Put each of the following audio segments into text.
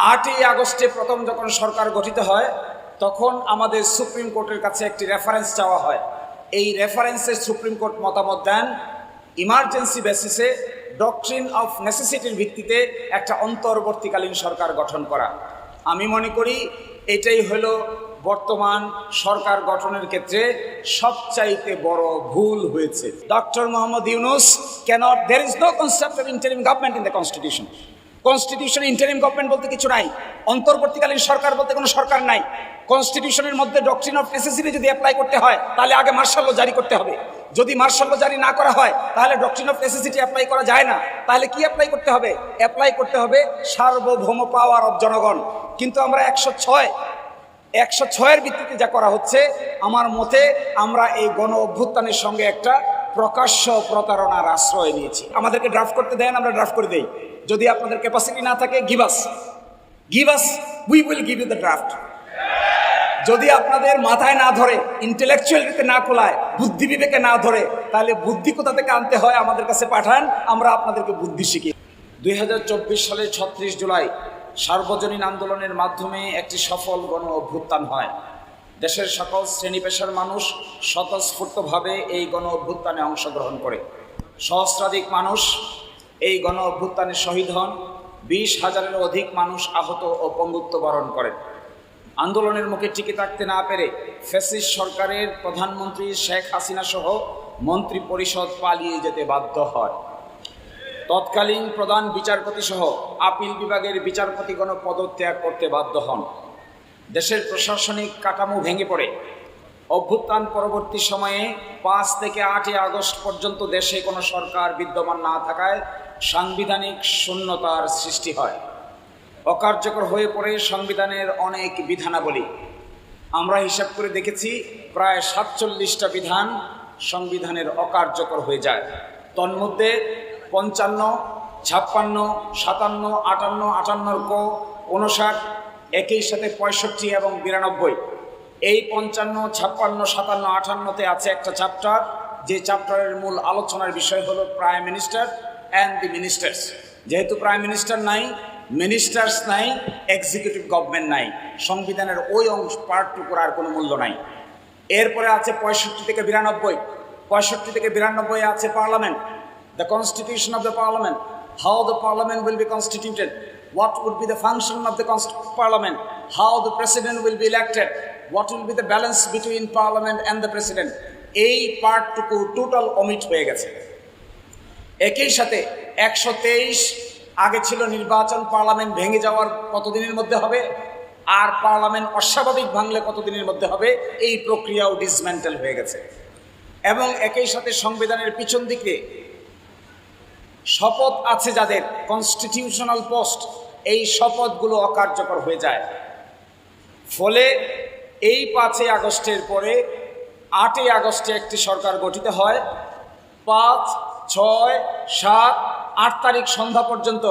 8ই আগস্টে প্রথম যখন সরকার গঠিত হয় তখন আমাদের সুপ্রিম কোর্টের কাছে একটি রেফারেন্স চাওয়া হয়। এই রেফারেন্সে সুপ্রিম কোর্ট মতামত দেন ইমার্জেন্সি বেসিসে ডক্ট্রিন অফ নেসেসিটির ভিত্তিতে একটা অন্তর্বর্তীকালীন সরকার গঠন করা। আমি মনে করি এটাই হলো বর্তমান সরকার গঠনের ক্ষেত্রে সবচাইতে বড় ভুল হয়েছে। Doctor Mohammad Yunus can't, there is no concept of interim government in the constitution. কনস্টিটিউশনে ইন্টারিম গভর্নমেন্ট বলতে কিছু নাই, অন্তর্বর্তীকালীন সরকার বলতে কোনো সরকার নাই। কনস্টিটিউশনের মধ্যে ডক্ট্রিন অফ নেসেসিটি যদি অ্যাপ্লাই করতে হয় তাহলে আগে মার্শাল ল জারি করতে হবে। যদি মার্শাল ল জারি না করা হয় তাহলে ডক্ট্রিন অফ নেসেসিটি অ্যাপ্লাই করা যায় না। তাহলে কি অ্যাপ্লাই করতে হবে? অ্যাপ্লাই করতে হবে সার্বভৌম পাওয়ার অফ জনগণ। কিন্তু আমরা 106-এর ভিত্তিতে যা করা হচ্ছে, আমার মতে আমরা এই গণ অভ্যুত্থানের সঙ্গে একটা প্রকাশ্য প্রতারণার আশ্রয় নিয়েছি। আমাদেরকে ড্রাফট করতে দেন, আমরা ড্রাফট করে দেই। যদি আপনাদের ক্যাপাসিটি না থাকে, give us, we will give you the draft. যদি আপনাদের মাথায় না ধরে, ইন্টেলেকচুয়ালিটিতে না কোলায়, বুদ্ধি বিবেকে না ধরে, তাহলে বুদ্ধি কোথা থেকে আনতে হয় আমাদের কাছে পাঠান, আমরা আপনাদেরকে বুদ্ধি শিখি। 2024 সালের 36 জুলাই সার্বজনীন আন্দোলনের মাধ্যমে একটি সফল গণ অভ্যুত্থান হয়। দেশের সকল শ্রেণী পেশার মানুষ স্বতঃস্ফূর্তভাবে এই গণ অভ্যুত্থানে অংশগ্রহণ করে। সহস্রাধিক মানুষ এই গণ অভ্যুত্থানে শহীদ হন, 20,000-এরও অধিক মানুষ আহত ও পঙ্গুত্ব বরণ করেন। আন্দোলনের মুখে টিকে থাকতে না পেরে ফ্যাসিস্ট সরকারের প্রধানমন্ত্রী শেখ হাসিনা সহ মন্ত্রী পরিষদ পালিয়ে যেতে বাধ্য হয়। তৎকালীন প্রধান বিচারপতি সহ আপিল বিভাগের বিচারপতিগণ পদত্যাগ করতে বাধ্য হন। দেশের প্রশাসনিক কাঠামো ভেঙে পড়ে। অভ্যুত্থান পরবর্তী সময়ে 5 থেকে 8ই আগস্ট পর্যন্ত দেশে কোনো সরকার বিদ্যমান না থাকায় সাংবিধানিক শূন্যতার সৃষ্টি হয়। অকার্যকর হয়ে পড়ে সংবিধানের অনেক বিধানাবলী। আমরা হিসাব করে দেখেছি, প্রায় 47টা বিধান সংবিধানের অকার্যকর হয়ে যায়। তন্মধ্যে 55, 56, 57, 58, 58 ক, 59, একই সাথে 65 এবং 92। এই 55, 56, 57, 58-তে আছে একটা চ্যাপ্টার, যে চ্যাপ্টারের মূল আলোচনার বিষয় হলো prime minister and the ministers. যেহেতু প্রাইম মিনিস্টার নাই, মিনিস্টার্স নাই, এক্সিকিউটিভ গভর্নমেন্ট নাই, সংবিধানের ওই অংশ পার্টটুকুর আর কোনো মূল্য নাই। এরপরে আছে 65 থেকে 92। 65 থেকে 92 আছে parliament, the constitution of the parliament, how the parliament will be constituted, what would be the function of the parliament, how the president will be elected, what will be the balance between parliament and the president। এই পার্টটুকু total omit হয়ে গেছে। একই সাথে 123 আগে ছিল নির্বাচন, parliament ভেঙে যাওয়ার কতদিনের মধ্যে হবে, আর পার্লামেন্ট অস্বাভাবিক ভাঙলে কতদিনের মধ্যে হবে, এই প্রক্রিয়াও ডিসমেন্টেল হয়ে গেছে। এবং একই সাথে সংবিধানের পিছন দিকে শপথ আছে যাদের, কনস্টিটিউশনাল পোস্ট, এই শপথগুলো অকার্যকর হয়ে যায়। ফলে এই 5ই আগস্টের পরে 8ই আগস্টে একটি সরকার গঠিত হয়। 5, 6, 7, 8 তারিখ সন্ধ্যা পর্যন্ত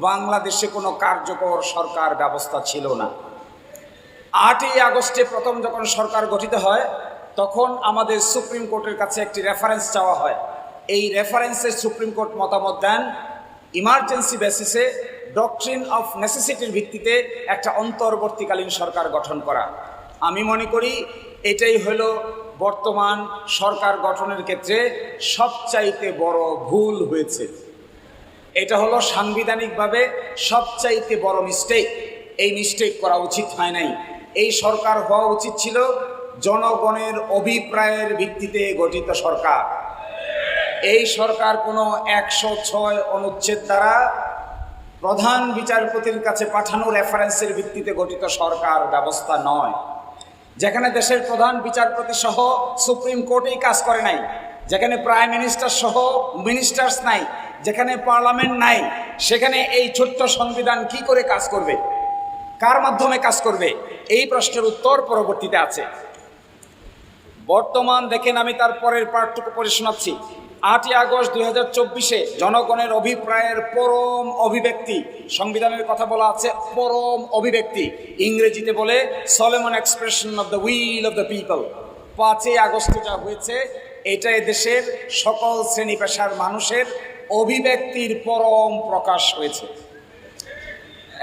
বাংলাদেশে কোনো কার্যকর সরকার ব্যবস্থা ছিল না। 8ই আগস্টে প্রথম যখন সরকার গঠিত হয় তখন আমাদের সুপ্রিম কোর্টের কাছে একটি রেফারেন্স চাওয়া হয়। এই রেফারেন্সে সুপ্রিম কোর্ট মতামত দেন ইমার্জেন্সি বেসিসে ডক্ট্রিন অফ নেসেসিটির ভিত্তিতে একটা অন্তর্বর্তীকালীন সরকার গঠন করা। আমি মনে করি এটাই হলো বর্তমান সরকার গঠনের ক্ষেত্রে সবচাইতে বড় ভুল হয়েছে। এটা হলো সাংবিধানিকভাবে সবচাইতে বড় মিস্টেক। এই মিস্টেক করা উচিত হয় নাই। এই সরকার হওয়া উচিত ছিল জনগণের অভিপ্রায়ের ভিত্তিতে গঠিত সরকার। এই সরকার কোনো 106 অনুচ্ছেদ দ্বারা প্রধান বিচারপতির কাছে পাঠানো রেফারেন্সের ভিত্তিতে গঠিত সরকার ব্যবস্থা নয়। যেখানে দেশের প্রধান বিচারপতি সহ সুপ্রিম কোর্টেই কাজ করে নাই, যেখানে প্রাইম মিনিস্টার সহ মিনিস্টার্স নাই, যেখানে পার্লামেন্ট নাই, সেখানে এই ছোট্ট সংবিধান কি করে কাজ করবে, কার মাধ্যমে কাজ করবে? এই প্রশ্নের উত্তর পরবর্তীতে আছে। বর্তমান দেখেন, আমি তার পরের পার্টটুকু পড়ে শোনাচ্ছি। 8ই আগস্ট 2024-এ জনগণের অভিপ্রায়ের পরম অভিব্যক্তি, সংবিধানের কথা বলা আছে পরম অভিব্যক্তি, ইংরেজিতে বলে solemn expression of the will of the people. 5ই আগস্টে যা হয়েছে এটা দেশের সকল শ্রেণী পেশার মানুষের অভিব্যক্তির পরম প্রকাশ হয়েছে।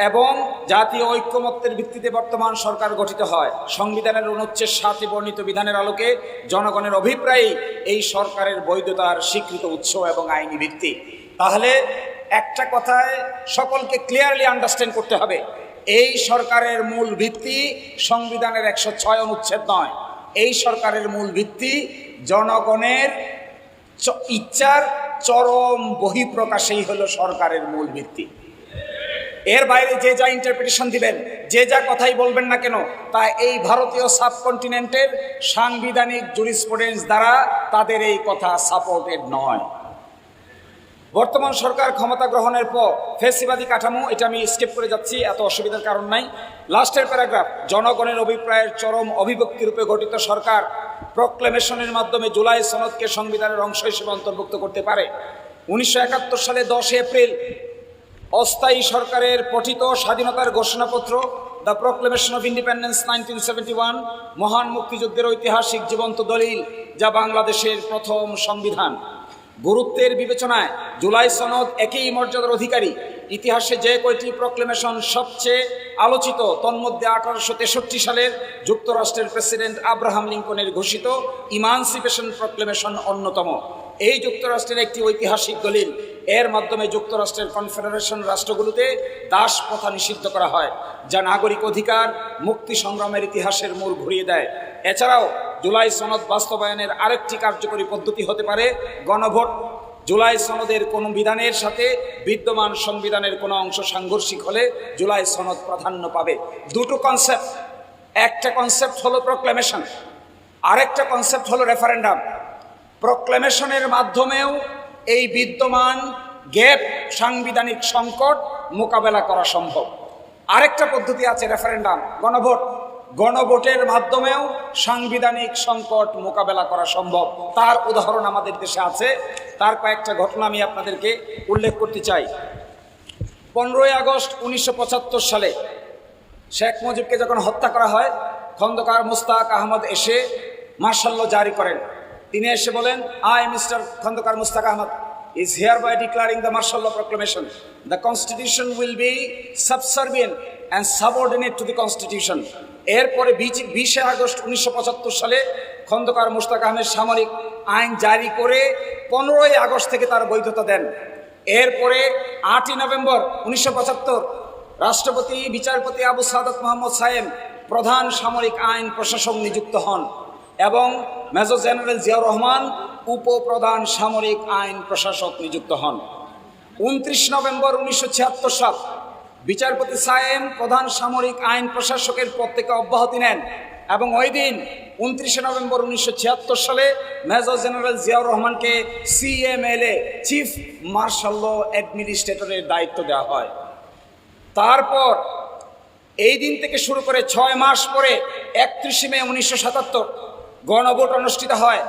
এবং জাতীয় ঐক্যমত্যের ভিত্তিতে বর্তমান সরকার গঠিত হয়। সংবিধানের অনুচ্ছেদ 7 বর্ণিত বিধানের আলোকে জনগণের অভিপ্রায়ে এই সরকারের বৈধতার স্বীকৃত উৎস এবং আইনি ভিত্তি। তাহলে একটা কথায় সকলকে ক্লিয়ারলি আন্ডারস্ট্যান্ড করতে হবে, এই সরকারের মূল ভিত্তি সংবিধানের 106 অনুচ্ছেদ নয়, এই সরকারের মূল ভিত্তি জনগণের ইচ্ছার চরম বহিঃপ্রকাশেই হলো সরকারের মূল ভিত্তি। এর বাইরে যে যা ইন্টারপ্রিটেশন দিবেন, যে যা কথাই বলবেন না কেন, তা এই ভারতীয় সাবকন্টিনেন্টের সাংবিধানিক জুরিসপ্রুডেন্স দ্বারা তাদের এই কথা সাপোর্টেড নয়। বর্তমান সরকার ক্ষমতা গ্রহণের পর ফেসিবাদী কাঠামো, এটা আমি স্কিপ করে যাচ্ছি, এত অসুবিধার কারণ নাই। লাস্টের প্যারাগ্রাফ, জনগণের অভিপ্রায়ের চরম অভিব্যক্তি রূপে গঠিত সরকার প্রক্লেমেশনের মাধ্যমে জুলাই সনদকে সংবিধানের অংশ হিসেবে অন্তর্ভুক্ত করতে পারে। 1971 সালে 10 এপ্রিল অস্থায়ী সরকারের পঠিত স্বাধীনতার ঘোষণাপত্র দ্য প্রক্লেমেশন অফ ইন্ডিপেন্ডেন্স 1971 মহান মুক্তিযুদ্ধের ঐতিহাসিক জীবন্ত দলিল, যা বাংলাদেশের প্রথম সংবিধান। গুরুত্বের বিবেচনায় জুলাই সনদ একই মর্যাদার অধিকারী। ইতিহাসে যে কয়টি প্রক্লেমেশন সবচেয়ে আলোচিত, তন্মধ্যে 1863 সালের যুক্তরাষ্ট্রের প্রেসিডেন্ট আব্রাহাম লিঙ্কনের ঘোষিত ইমানসিপেশন প্রক্লেমেশন অন্যতম। এই যুক্তরাষ্ট্রের একটি ঐতিহাসিক দলিল, এর মাধ্যমে যুক্তরাষ্ট্রের কনফেডারেশন রাষ্ট্রগুলোতে দাস প্রথা নিষিদ্ধ করা হয়, যা নাগরিক অধিকার মুক্তি সংগ্রামের ইতিহাসের মূল ঘুরিয়ে দেয়। এছাড়াও জুলাই সনদ বাস্তবায়নের আরেকটি কার্যকরী পদ্ধতি হতে পারে গণভোট। জুলাই সনদের কোনো বিধানের সাথে বিদ্যমান সংবিধানের কোনো অংশ সাংঘর্ষিক হলে জুলাই সনদ প্রাধান্য পাবে। দুটো কনসেপ্ট, একটা কনসেপ্ট হলো প্রক্লেমেশন, আরেকটা কনসেপ্ট হলো রেফারেন্ডাম। প্রক্লেমেশনের মাধ্যমেও এই বিদ্যমান গ্যাপ, সাংবিধানিক সংকট মোকাবেলা করা সম্ভব। আরেকটা পদ্ধতি আছে রেফারেন্ডাম, গণভোট। গণভোটের মাধ্যমেও সাংবিধানিক সংকট মোকাবেলা করা সম্ভব। তার উদাহরণ আমাদের দেশে আছে, তার কয়েকটা ঘটনা আমি আপনাদেরকে উল্লেখ করতে চাই। 15ই আগস্ট 1975 সালে শেখ মুজিবকে যখন হত্যা করা হয়, খন্দকার মুস্তাক আহমদ এসে মার্শাল ল জারি করেন। তিনি এসে বলেন, I mister Khondaker Mostaq Ahmad is hereby declaring the martial law proclamation. The constitution will be subservient and subordinate to the constitution. এরপরে 20 আগস্ট 1975 সালে খন্দকার মুস্তাক আহমেদ সামরিক আইন জারি করে 15ই আগস্ট থেকে তার বৈধতা দেন। এরপরে 8ই নভেম্বর 1975 রাষ্ট্রপতি বিচারপতি আবু সাদাত মোহাম্মদ সায়েম প্রধান সামরিক আইন প্রশাসক নিযুক্ত হন এবং মেজর জেনারেল জিয়াউর রহমান উপপ্রধান সামরিক আইন প্রশাসক নিযুক্ত হন। 29 নভেম্বর 1976 সাল বিচারপতি সায়েম প্রধান সামরিক আইন প্রশাসকের পদ থেকে অব্যাহতি নেন এবং ওই দিন 29 নভেম্বর 1976 সালে মেজর জেনারেল জিয়াউর রহমানকে CMLA চিফ মার্শাল ল অ্যাডমিনিস্ট্রেটরের দায়িত্ব দেওয়া হয়। তারপর এই দিন থেকে শুরু করে 6 মাস পরে 31 মে 1977 গণভোট অনুষ্ঠিত হয়,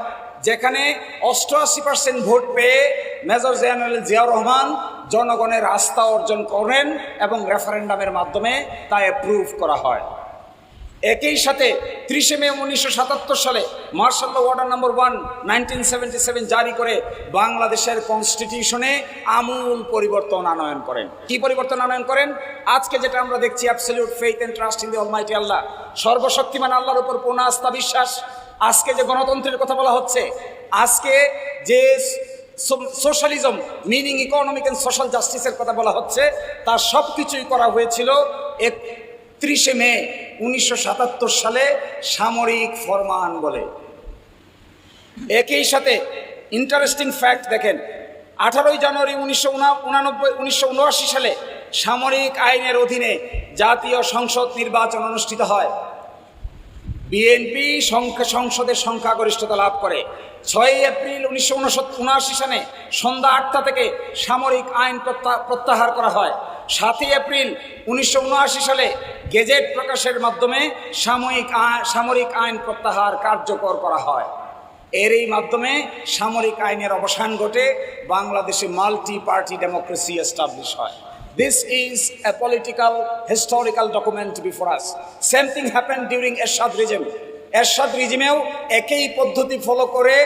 যেখানে 88% ভোট পেয়ে মেজর জেনারেল জিয়াউর রহমান জনগণের আস্থা অর্জন করেন এবং রেফারেন্ডামের মাধ্যমে তা অ্যাপ্রুভ করা হয়। একই সাথে 30 মে 1977 সালে মার্শাল ল অর্ডার নম্বর 1 1977 জারি করে বাংলাদেশের কনস্টিটিউশনে আমূল পরিবর্তন আনয়ন করেন। কি পরিবর্তন আনয়ন করেন? আজকে যেটা আমরা দেখছি, absolute faith and trust in the almighty Allah, সর্বশক্তিমান আল্লাহর উপর পূর্ণ আস্থা বিশ্বাস। আজকে যে গণতন্ত্রের কথা বলা হচ্ছে, আজকে যে socialism meaning economic and social জাস্টিসের কথা বলা হচ্ছে, তার সব কিছুই করা হয়েছিল 31 মে 1977 সালে সামরিক ফরমান বলে। একই সাথে ইন্টারেস্টিং ফ্যাক্ট দেখেন, 18 জানুয়ারি 1979 সালে সামরিক আইনের অধীনে জাতীয় সংসদ নির্বাচন অনুষ্ঠিত হয়। বিএনপি সংসদে সংখ্যাগরিষ্ঠতা লাভ করে। 6 এপ্রিল 1979 সালে সন্ধ্যা 8টা থেকে সামরিক আইন প্রত্যাহার করা হয়। 7 এপ্রিল 1979 সালে গেজেট প্রকাশের মাধ্যমে সামরিক আইন প্রত্যাহার কার্যকর করা হয়। এরই মাধ্যমে সামরিক আইনের অবসান ঘটে, বাংলাদেশে মাল্টি পার্টি ডেমোক্রেসি এস্টাবলিশ হয়। This is a political historical document before us. Same thing happened during Ershad regime. এরশাদ রিজিমেও একই পদ্ধতি ফলো করে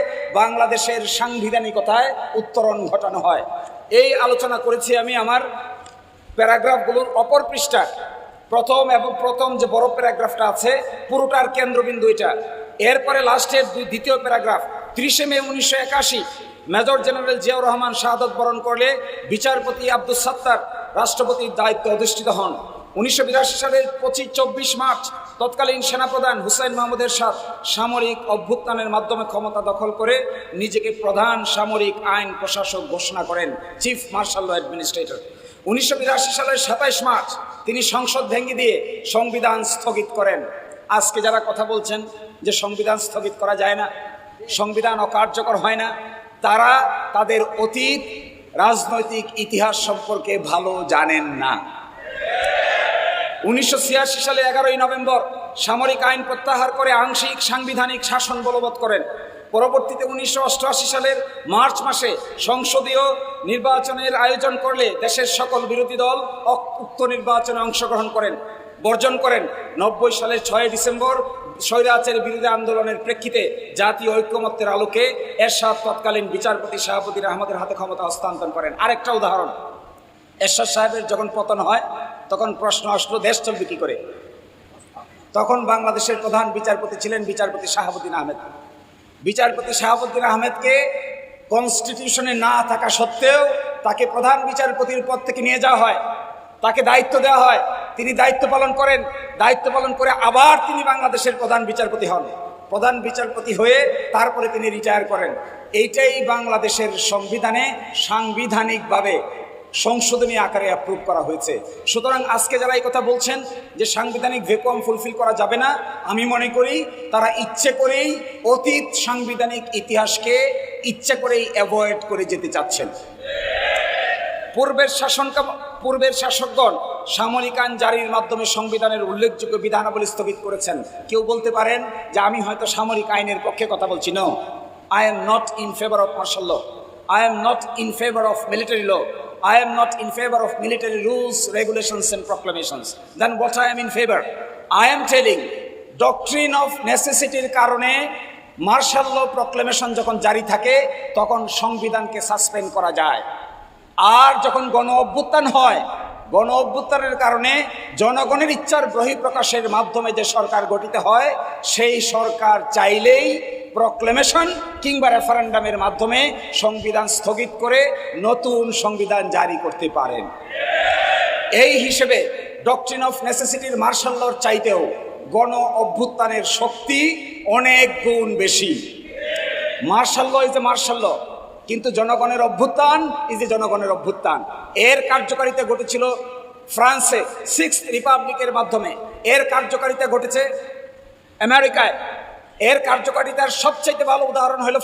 বাংলাদেশের সাংবিধানিকতায় উত্তরণ ঘটানো হয়। এই আলোচনা করেছি আমি আমার প্যারাগ্রাফগুলোর অপর পৃষ্ঠা প্রথম যে বড় প্যারাগ্রাফটা আছে পুরোটার কেন্দ্রবিন্দু এটা। এরপরে লাস্টের দ্বিতীয় প্যারাগ্রাফ, 30 মে 1981 মেজর জেনারেল জিয়াউর রহমান শাহাদত বরণ করলে বিচারপতি আব্দুস সাত্তার রাষ্ট্রপতির দায়িত্বে অধিষ্ঠিত হন। 1982 সালের 24 মার্চ তৎকালীন সেনাপ্রধান হুসাইন মাহমুদ এরশাদ সামরিক অভ্যুত্থানের মাধ্যমে ক্ষমতা দখল করে নিজেকে প্রধান সামরিক আইন প্রশাসক ঘোষণা করেন, চিফ মার্শাল ল অ্যাডমিনিস্ট্রেটর। 1982 সালের 27 মার্চ তিনি সংসদ ভেঙে দিয়ে সংবিধান স্থগিত করেন। আজকে যারা কথা বলছেন যে সংবিধান স্থগিত করা যায় না, সংবিধান অকার্যকর হয় না, তারা তাদের অতীত রাজনৈতিক ইতিহাস সম্পর্কে ভালো জানেন না। 1986 সালে 11ই নভেম্বর সামরিক আইন প্রত্যাহার করে আংশিক সাংবিধানিক শাসন বলবৎ করেন। পরবর্তীতে 1988 সালের মার্চ মাসে সংসদীয় নির্বাচনের আয়োজন করলে দেশের সকল বিরোধী দল উক্ত নির্বাচনে অংশগ্রহণ বর্জন করেন। 90 সালের 6 ডিসেম্বর স্বৈরাচার বিরোধী আন্দোলনের প্রেক্ষিতে জাতীয় ঐক্যমত্যের আলোকে এরশাদ তৎকালীন বিচারপতি শাহাবুদ্দিন আহমদের হাতে ক্ষমতা হস্তান্তর করেন। আরেকটা উদাহরণ, এরশাদ সাহেবের যখন পতন হয় তখন প্রশ্ন আসলো দেশ চলবে কি করে। তখন বাংলাদেশের প্রধান বিচারপতি ছিলেন বিচারপতি শাহাবুদ্দিন আহমেদ। বিচারপতি শাহাবুদ্দিন আহমেদকে কনস্টিটিউশনে না থাকা সত্ত্বেও তাকে প্রধান বিচারপতির পদ থেকে নিয়ে যাওয়া হয়, তাকে দায়িত্ব দেওয়া হয়, তিনি দায়িত্ব পালন করেন। দায়িত্ব পালন করে আবার তিনি বাংলাদেশের প্রধান বিচারপতি হন। প্রধান বিচারপতি হয়ে তারপরে তিনি রিটায়ার করেন। এইটাই বাংলাদেশের সংবিধানে সাংবিধানিকভাবে সংশোধনী আকারে অ্যাপ্রুভ করা হয়েছে। সুতরাং আজকে যারা এই কথা বলছেন যে সাংবিধানিক ভ্যাকুয়াম ফুলফিল করা যাবে না, আমি মনে করি তারা ইচ্ছে করেই অতীত সাংবিধানিক ইতিহাসকে ইচ্ছে করেই অ্যাভয়েড করে যেতে চাচ্ছেন। পূর্বের শাসকগণ সামরিক আইন জারির মাধ্যমে সংবিধানের উল্লেখযোগ্য বিধানাবলী স্থগিত করেছেন। কেউ বলতে পারেন যে আমি হয়তো সামরিক আইনের পক্ষে কথা বলছি। No, I am not in favor of martial law. I am not in favor of military law. I am not in favor of military rules, regulations and proclamations. Then what I am in favor? I am telling doctrine of necessity-র কারণে martial ল proclamation যখন জারি থাকে তখন সংবিধানকে suspend করা যায়। আর যখন গণ অভ্যুত্থান হয়, গণ অভ্যুত্থানের কারণে জনগণের ইচ্ছার বহিঃপ্রকাশের মাধ্যমে যে সরকার গঠিত হয়, সেই সরকার চাইলেই প্রক্লেমেশন কিংবা রেফারেন্ডামের মাধ্যমে সংবিধান স্থগিত করে নতুন সংবিধান জারি করতে পারেন। এই হিসেবে ডক্ট্রিন অফ নেসেসিটির মার্শাল লর চাইতেও গণ অভ্যুত্থানের শক্তি অনেক গুণ বেশি। Martial law is a martial law, কিন্তু জনগণের অভ্যুত্থান ইজ এ জনগণের অভ্যুত্থান। এর কার্যকারিতা ঘটেছিল ফ্রান্সে 6th রিপাবলিকের মাধ্যমে, এর কার্যকারিতা ঘটেছে আমেরিকায়। এর কার্যকারিতার সবচেয়ে ভালো উদাহরণ হলো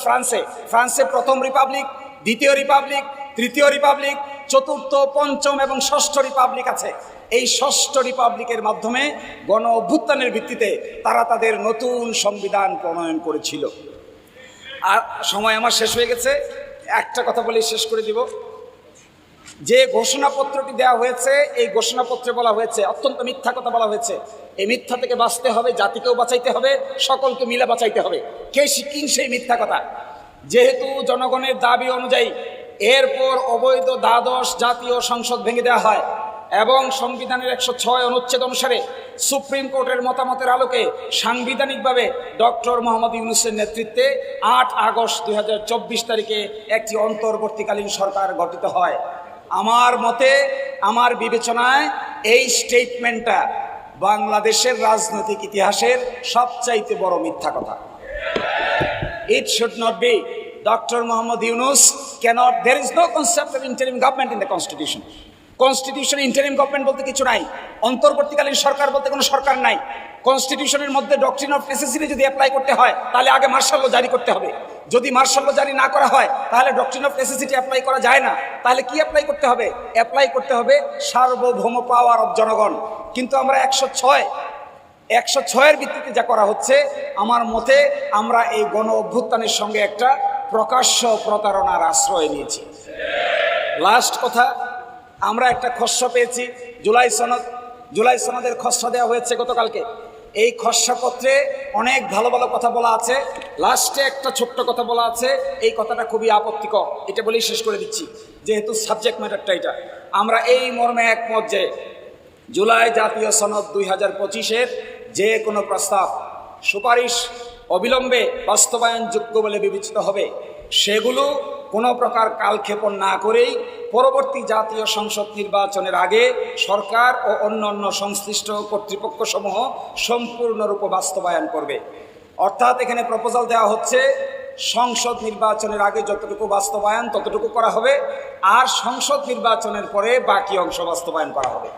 ফ্রান্সে প্রথম রিপাবলিক, দ্বিতীয় রিপাবলিক, তৃতীয় রিপাবলিক, চতুর্থ, পঞ্চম এবং ষষ্ঠ রিপাবলিক আছে। এই ষষ্ঠ রিপাবলিকের মাধ্যমে গণ অভ্যুত্থানের ভিত্তিতে তারা তাদের নতুন সংবিধান প্রণয়ন করেছিল। আর সময় আমার শেষ হয়ে গেছে, একটা কথা বলে শেষ করে দিব। যে ঘোষণাপত্রটি দেওয়া হয়েছে, এই ঘোষণাপত্রে বলা হয়েছে অত্যন্ত মিথ্যা কথা বলা হয়েছে। এই মিথ্যা থেকে বাঁচতে হবে, জাতিকেও বাঁচাইতে হবে, সকলকে মিলে বাঁচাইতে হবে। কে শিখিন সেই মিথ্যা কথা? যেহেতু জনগণের দাবি অনুযায়ী এরপর অবৈধ দ্বাদশ জাতীয় সংসদ ভেঙে দেওয়া হয় এবং সংবিধানের 106 অনুচ্ছেদ অনুসারে সুপ্রিম কোর্টের মতামতের আলোকে সাংবিধানিকভাবে ডক্টর মোহাম্মদ ইউনূসের নেতৃত্বে 8 আগস্ট 2024 তারিখে একটি অন্তর্বর্তীকালীন সরকার গঠিত হয়। আমার মতে, আমার বিবেচনায় এই স্টেটমেন্টটা বাংলাদেশের রাজনৈতিক ইতিহাসের সবচাইতে বড় মিথ্যা কথা। It should not be. Dr. Mohammad Yunus cannot, there is no concept of interim government in the constitution. কনস্টিটিউশনে ইন্টারিম গভর্নমেন্ট বলতে কিছু নাই, অন্তর্বর্তীকালীন সরকার বলতে কোনো সরকার নাই। কনস্টিটিউশনের মধ্যে ডক্ট্রিন অফ নেসেসিটি যদি অ্যাপ্লাই করতে হয় তাহলে আগে মার্শাল ল জারি করতে হবে। যদি মার্শাল ল জারি না করা হয় তাহলে ডক্ট্রিন অফ নেসেসিটি অ্যাপ্লাই করা যায় না। তাহলে কি অ্যাপ্লাই করতে হবে? অ্যাপ্লাই করতে হবে সার্বভৌম পাওয়ার অফ জনগণ। কিন্তু আমরা 106-এর ভিত্তিতে যা করা হচ্ছে, আমার মতে আমরা এই গণ অভ্যুত্থানের সঙ্গে একটা প্রকাশ্য প্রতারণার আশ্রয় নিয়েছি। লাস্ট কথা, আমরা একটা খসড়া পেয়েছি, জুলাই সনদের খসড়া দেওয়া হয়েছে গতকালকে। এই খসড়াপত্রে অনেক ভালো ভালো কথা বলা আছে, লাস্টে একটা ছোট্ট কথা বলা আছে, এই কথাটা খুবই আপত্তিকর। এটা বলেই শেষ করে দিচ্ছি, যেহেতু সাবজেক্ট ম্যাটারটা এটা। আমরা এই মর্মে একমত যে জুলাই জাতীয় সনদ 2025-এর যে কোনো প্রস্তাব, সুপারিশ অবিলম্বে বাস্তবায়নযোগ্য বলে বিবেচিত হবে। সেগুলো কোনো প্রকার কালক্ষেপণ না করেই পরবর্তী জাতীয় সংসদ নির্বাচনের আগে সরকার ও অন্যান্য সংশ্লিষ্ট কর্তৃপক্ষসমূহ সম্পূর্ণরূপে বাস্তবায়ন করবে। অর্থাৎ এখানে প্রপোজাল দেওয়া হচ্ছে সংসদ নির্বাচনের আগে যতটুকু বাস্তবায়ন ততটুকু করা হবে, আর সংসদ নির্বাচনের পরে বাকি অংশ বাস্তবায়ন করা হবে।